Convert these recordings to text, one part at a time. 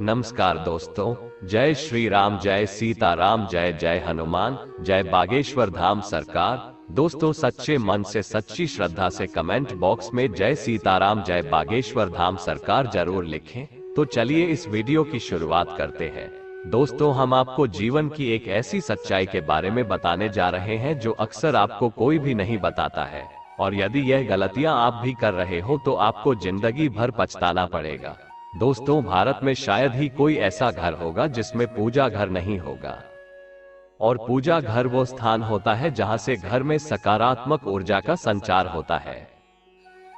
नमस्कार दोस्तों, जय श्री राम, जय सीताराम, जय जय हनुमान, जय बागेश्वर धाम सरकार। दोस्तों, सच्चे मन से सच्ची श्रद्धा से कमेंट बॉक्स में जय सीताराम, जय बागेश्वर धाम सरकार जरूर लिखें। तो चलिए इस वीडियो की शुरुआत करते हैं। दोस्तों, हम आपको जीवन की एक ऐसी सच्चाई के बारे में बताने जा रहे हैं जो अक्सर आपको कोई भी नहीं बताता है, और यदि यह गलतियां आप भी कर रहे हो तो आपको जिंदगी भर पछताना पड़ेगा। दोस्तों, भारत में शायद ही कोई ऐसा घर होगा जिसमें पूजा घर नहीं होगा। और पूजा घर वो स्थान होता है जहां से घर में सकारात्मक ऊर्जा का संचार होता है।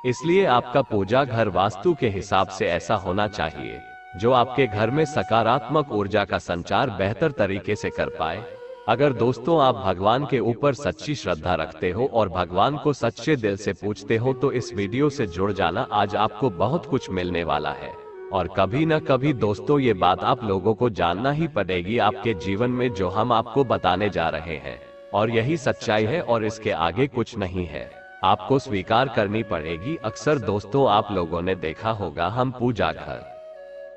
इसलिए आपका पूजा घर वास्तु के हिसाब से ऐसा होना चाहिए जो आपके घर में सकारात्मक ऊर्जा का संचार बेहतर तरीके से कर पाए। अगर दोस्तों आप भगवान के ऊपर सच्ची श्रद्धा रखते हो और भगवान को सच्चे दिल से पूछते हो तो इस वीडियो से जुड़ जाना, आज आपको बहुत कुछ मिलने वाला है। और कभी न कभी दोस्तों ये बात आप लोगों को जानना ही पड़ेगी आपके जीवन में जो हम आपको बताने जा रहे हैं, और यही सच्चाई है और इसके आगे कुछ नहीं है। आपको स्वीकार करनी पड़ेगी। अक्सर दोस्तों आप लोगों ने देखा होगा, हम पूजा घर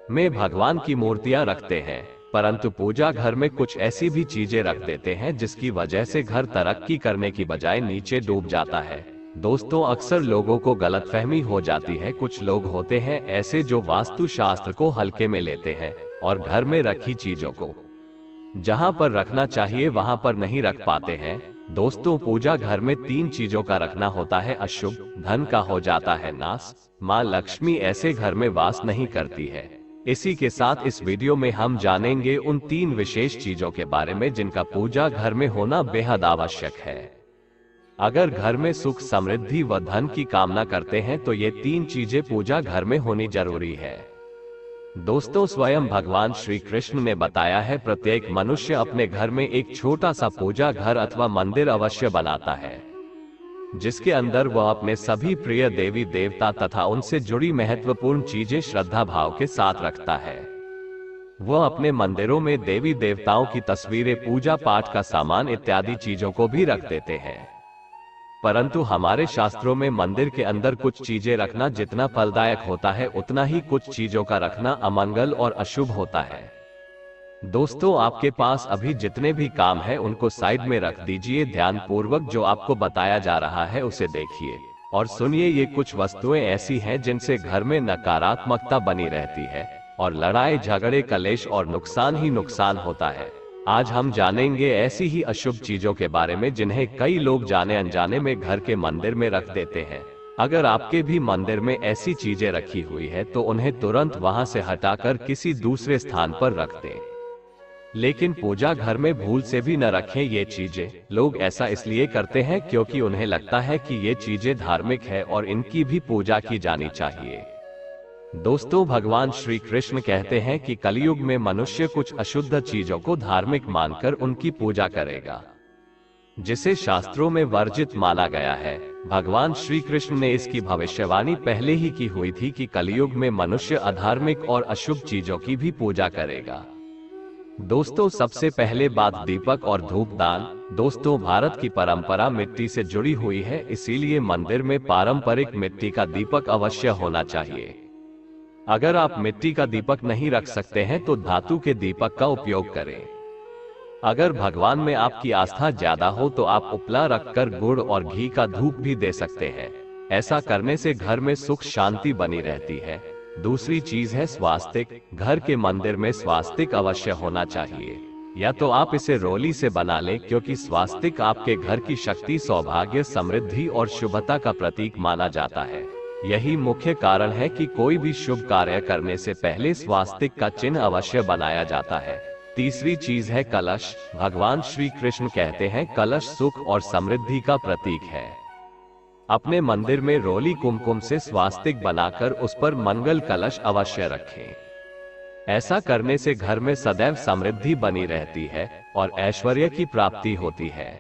में भगवान की मूर्तियां रखते हैं, परंतु पूजा घर में कुछ ऐसी भी चीजें रख देते हैं जिसकी वजह से घर तरक्की करने की बजाय नीचे डूब जाता है। दोस्तों, अक्सर लोगों को गलतफहमी हो जाती है। कुछ लोग होते हैं ऐसे जो वास्तु शास्त्र को हल्के में लेते हैं और घर में रखी चीजों को जहां पर रखना चाहिए वहां पर नहीं रख पाते हैं। दोस्तों, पूजा घर में 3 चीजों का रखना होता है। अशुभ धन का हो जाता है नाश, माँ लक्ष्मी ऐसे घर में वास नहीं करती है। इसी के साथ इस वीडियो में हम जानेंगे उन 3 विशेष चीजों के बारे में जिनका पूजा घर में होना बेहद आवश्यक है। अगर घर में सुख, समृद्धि व धन की कामना करते हैं तो ये 3 चीजें पूजा घर में होनी जरूरी है। दोस्तों, स्वयं भगवान श्री कृष्ण ने बताया है, प्रत्येक मनुष्य अपने घर में एक छोटा सा पूजा घर अथवा मंदिर अवश्य बनाता है, जिसके अंदर वह अपने सभी प्रिय देवी देवता तथा उनसे जुड़ी महत्वपूर्ण चीजें श्रद्धा भाव के साथ रखता है। वह अपने मंदिरों में देवी देवताओं की तस्वीरें, पूजा पाठ का सामान इत्यादि चीजों को भी रख देते हैं। परंतु हमारे शास्त्रों में मंदिर के अंदर कुछ चीजें रखना जितना फलदायक होता है, उतना ही कुछ चीजों का रखना अमंगल और अशुभ होता है। दोस्तों, आपके पास अभी जितने भी काम है उनको साइड में रख दीजिए। ध्यान पूर्वक जो आपको बताया जा रहा है उसे देखिए और सुनिए। ये कुछ वस्तुएं ऐसी हैं जिनसे घर में नकारात्मकता बनी रहती है और लड़ाई झगड़े, कलेश और नुकसान ही नुकसान होता है। आज हम जानेंगे ऐसी ही अशुभ चीजों के बारे में जिन्हें कई लोग जाने अनजाने में घर के मंदिर में रख देते हैं। अगर आपके भी मंदिर में ऐसी चीजें रखी हुई है तो उन्हें तुरंत वहां से हटाकर किसी दूसरे स्थान पर रख दें। लेकिन पूजा घर में भूल से भी न रखें ये चीजें। लोग ऐसा इसलिए करते हैं क्योंकि उन्हें लगता है कि ये चीजें धार्मिक है और इनकी भी पूजा की जानी चाहिए। दोस्तों, भगवान श्री कृष्ण कहते हैं कि कलयुग में मनुष्य कुछ अशुद्ध चीजों को धार्मिक मानकर उनकी पूजा करेगा, जिसे शास्त्रों में वर्जित माना गया है। भगवान श्री कृष्ण ने इसकी भविष्यवाणी पहले ही की हुई थी कि कलयुग में मनुष्य अधार्मिक और अशुभ चीजों की भी पूजा करेगा। दोस्तों, सबसे पहले बात दीपक और धूपदान। दोस्तों, भारत की परंपरा मिट्टी से जुड़ी हुई है, इसीलिए मंदिर में पारंपरिक मिट्टी का दीपक अवश्य होना चाहिए। अगर आप मिट्टी का दीपक नहीं रख सकते हैं तो धातु के दीपक का उपयोग करें। अगर भगवान में आपकी आस्था ज्यादा हो तो आप उपला रखकर गुड़ और घी का धूप भी दे सकते हैं। ऐसा करने से घर में सुख शांति बनी रहती है। दूसरी चीज है स्वास्तिक। घर के मंदिर में स्वास्तिक अवश्य होना चाहिए, या तो आप इसे रोली से बना लें, क्योंकि स्वास्तिक आपके घर की शक्ति, सौभाग्य, समृद्धि और शुभता का प्रतीक माना जाता है। यही मुख्य कारण है कि कोई भी शुभ कार्य करने से पहले स्वास्तिक का चिन्ह अवश्य बनाया जाता है। तीसरी चीज है कलश। भगवान श्री कृष्ण कहते हैं कलश सुख और समृद्धि का प्रतीक है। अपने मंदिर में रोली कुमकुम से स्वास्तिक बनाकर उस पर मंगल कलश अवश्य रखें। ऐसा करने से घर में सदैव समृद्धि बनी रहती है और ऐश्वर्य की प्राप्ति होती है।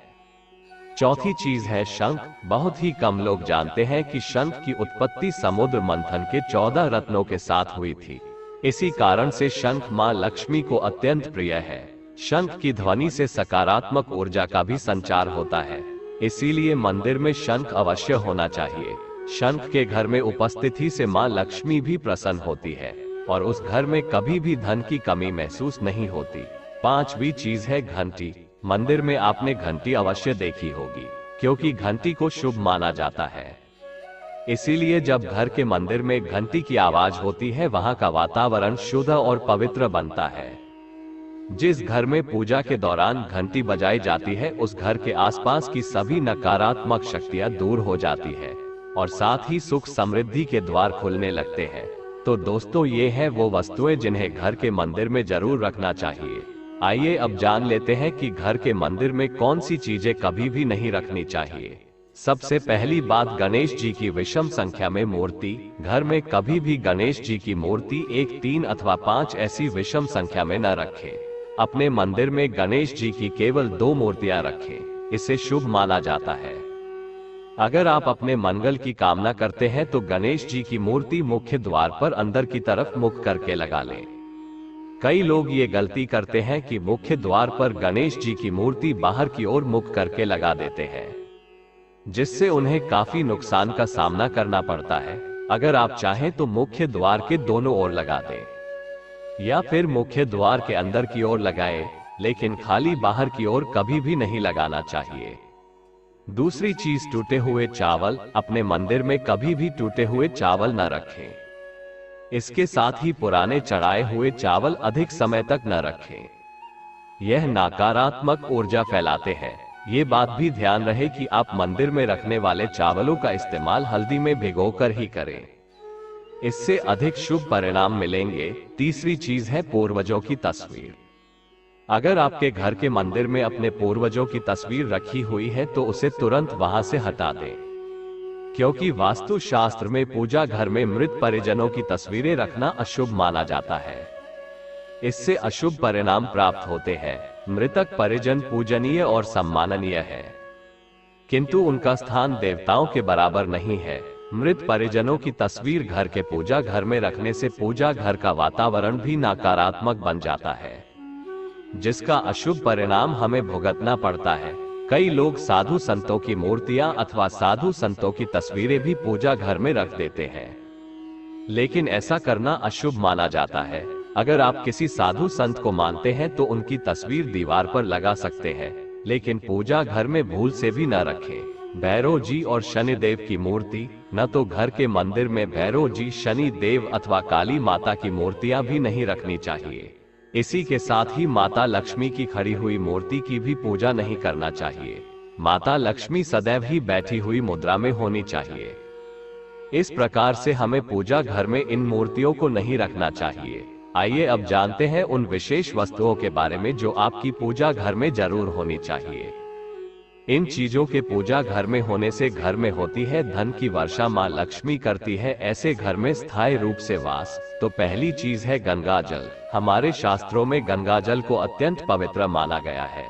चौथी चीज है शंख। बहुत ही कम लोग जानते हैं कि शंख की उत्पत्ति समुद्र मंथन के 14 रत्नों के साथ हुई थी। इसी कारण से शंख मां लक्ष्मी को अत्यंत प्रिय है। शंख की ध्वनि से सकारात्मक ऊर्जा का भी संचार होता है, इसीलिए मंदिर में शंख अवश्य होना चाहिए। शंख के घर में उपस्थिति से मां लक्ष्मी भी प्रसन्न होती है। और उस घर में कभी भी धन की कमी महसूस नहीं होती। पांचवी चीज है घंटी। मंदिर में आपने घंटी अवश्य देखी होगी, क्योंकि घंटी को शुभ माना जाता है। इसीलिए जब घर के मंदिर में घंटी की आवाज होती है, वहां का वातावरण शुद्ध और पवित्र बनता है। जिस घर में पूजा के दौरान घंटी बजाई जाती है, उस घर के आसपास की सभी नकारात्मक शक्तियां दूर हो जाती है और साथ ही सुख समृद्धि के द्वार खुलने लगते हैं। तो दोस्तों, ये है वो वस्तुएं जिन्हें घर के मंदिर में जरूर रखना चाहिए। आइए अब जान लेते हैं कि घर के मंदिर में कौन सी चीजें कभी भी नहीं रखनी चाहिए। सबसे पहली बात, गणेश जी की विषम संख्या में मूर्ति। घर में कभी भी गणेश जी की मूर्ति 1, 3 अथवा 5 ऐसी विषम संख्या में न रखें। अपने मंदिर में गणेश जी की केवल 2 मूर्तियां रखें, इसे शुभ माना जाता है। अगर आप अपने मंगल की कामना करते हैं तो गणेश जी की मूर्ति मुख्य द्वार पर अंदर की तरफ मुख करके लगा लें। कई लोग ये गलती करते हैं कि मुख्य द्वार पर गणेश जी की मूर्ति बाहर की ओर मुख करके लगा देते हैं, जिससे उन्हें काफी नुकसान का सामना करना पड़ता है। अगर आप चाहें तो मुख्य द्वार के दोनों ओर लगा दें या फिर मुख्य द्वार के अंदर की ओर लगाएं, लेकिन खाली बाहर की ओर कभी भी नहीं लगाना चाहिए। दूसरी चीज, टूटे हुए चावल। अपने मंदिर में कभी भी टूटे हुए चावल न रखें। इसके साथ ही पुराने चढ़ाए हुए चावल अधिक समय तक न रखें, यह नकारात्मक ऊर्जा फैलाते हैं। ये बात भी ध्यान रहे कि आप मंदिर में रखने वाले चावलों का इस्तेमाल हल्दी में भिगोकर ही करें, इससे अधिक शुभ परिणाम मिलेंगे। तीसरी चीज है पूर्वजों की तस्वीर। अगर आपके घर के मंदिर में अपने पूर्वजों की तस्वीर रखी हुई है तो उसे तुरंत वहां से हटा दें, क्योंकि वास्तु शास्त्र में पूजा घर में मृत परिजनों की तस्वीरें रखना अशुभ माना जाता है। इससे अशुभ परिणाम प्राप्त होते हैं। मृतक परिजन पूजनीय और सम्माननीय है, किंतु उनका स्थान देवताओं के बराबर नहीं है। मृत परिजनों की तस्वीर घर के पूजा घर में रखने से पूजा घर का वातावरण भी नकारात्मक बन जाता है, जिसका अशुभ परिणाम हमें भुगतना पड़ता है। कई लोग साधु संतों की मूर्तियां अथवा साधु संतों की तस्वीरें भी पूजा घर में रख देते हैं, लेकिन ऐसा करना अशुभ माना जाता है। अगर आप किसी साधु संत को मानते हैं तो उनकी तस्वीर दीवार पर लगा सकते हैं, लेकिन पूजा घर में भूल से भी न रखें। भैरव जी और शनि देव की मूर्ति। न तो घर के मंदिर में भैरव जी, शनि देव अथवा काली माता की मूर्तियां भी नहीं रखनी चाहिए। इसी के साथ ही माता लक्ष्मी की खड़ी हुई मूर्ति की भी पूजा नहीं करना चाहिए। माता लक्ष्मी सदैव ही बैठी हुई मुद्रा में होनी चाहिए। इस प्रकार से हमें पूजा घर में इन मूर्तियों को नहीं रखना चाहिए। आइए अब जानते हैं उन विशेष वस्तुओं के बारे में जो आपकी पूजा घर में जरूर होनी चाहिए। इन चीजों के पूजा घर में होने से घर में होती है धन की वर्षा, मां लक्ष्मी करती है ऐसे घर में स्थायी रूप से वास। तो पहली चीज है गंगा जल। हमारे शास्त्रों में गंगा जल को अत्यंत पवित्र माना गया है,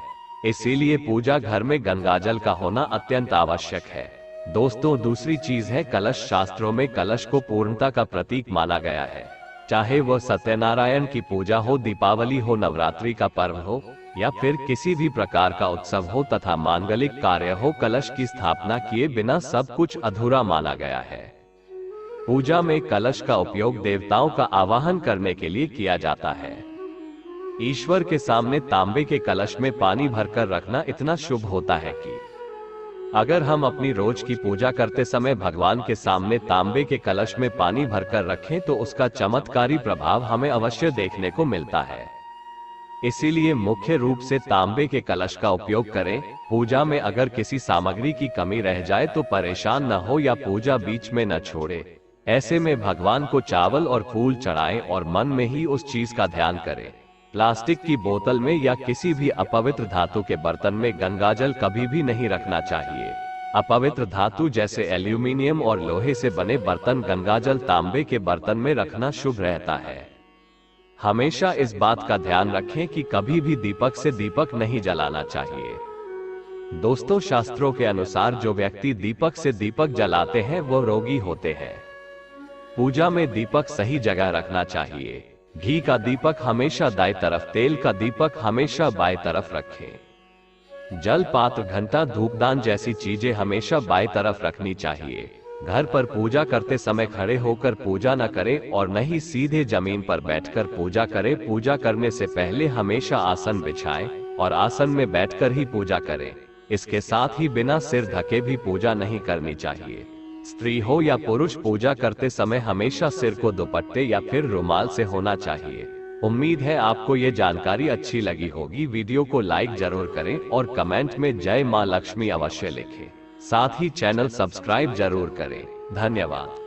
इसीलिए पूजा घर में गंगा जल का होना अत्यंत आवश्यक है। दोस्तों, दूसरी चीज है कलश। शास्त्रों में कलश को पूर्णता का प्रतीक माना गया है। चाहे वह सत्यनारायण की पूजा हो, दीपावली हो, नवरात्रि का पर्व हो या फिर किसी भी प्रकार का उत्सव हो तथा मांगलिक कार्य हो, कलश की स्थापना किए बिना सब कुछ अधूरा माना गया है। पूजा में कलश का उपयोग देवताओं का आवाहन करने के लिए किया जाता है। ईश्वर के सामने तांबे के कलश में पानी भरकर रखना इतना शुभ होता है कि अगर हम अपनी रोज की पूजा करते समय भगवान के सामने तांबे के कलश में पानी भरकर रखें तो उसका चमत्कारी प्रभाव हमें अवश्य देखने को मिलता है। इसीलिए मुख्य रूप से तांबे के कलश का उपयोग करें। पूजा में अगर किसी सामग्री की कमी रह जाए तो परेशान न हो या पूजा बीच में न छोड़े। ऐसे में भगवान को चावल और फूल चढ़ाएं और मन में ही उस चीज का ध्यान करें। प्लास्टिक की बोतल में या किसी भी अपवित्र धातु के बर्तन में गंगाजल कभी भी नहीं रखना चाहिए। अपवित्र धातु जैसे एल्यूमिनियम और लोहे से बने बर्तन, गंगाजल तांबे के बर्तन में रखना शुभ रहता है। हमेशा इस बात का ध्यान रखें कि कभी भी दीपक से दीपक नहीं जलाना चाहिए। दोस्तों, शास्त्रों के अनुसार जो व्यक्ति दीपक से दीपक जलाते हैं वो रोगी होते हैं। पूजा में दीपक सही जगह रखना चाहिए। घी का दीपक हमेशा दाएं तरफ, तेल का दीपक हमेशा बाएं तरफ रखें। जल पात्र, घंटा, धूपदान जैसी चीजें हमेशा बाएं तरफ रखनी चाहिए। घर पर पूजा करते समय खड़े होकर पूजा न करें और न ही सीधे जमीन पर बैठकर पूजा करें। पूजा करने से पहले हमेशा आसन बिछाएं और आसन में बैठकर ही पूजा करें। इसके साथ ही बिना सिर ढके भी पूजा नहीं करनी चाहिए। स्त्री हो या पुरुष, पूजा करते समय हमेशा सिर को दुपट्टे या फिर रुमाल से होना चाहिए। उम्मीद है आपको ये जानकारी अच्छी लगी होगी। वीडियो को लाइक जरूर करें और कमेंट में जय मां लक्ष्मी अवश्य लिखें। साथ ही चैनल सब्सक्राइब जरूर करें। धन्यवाद।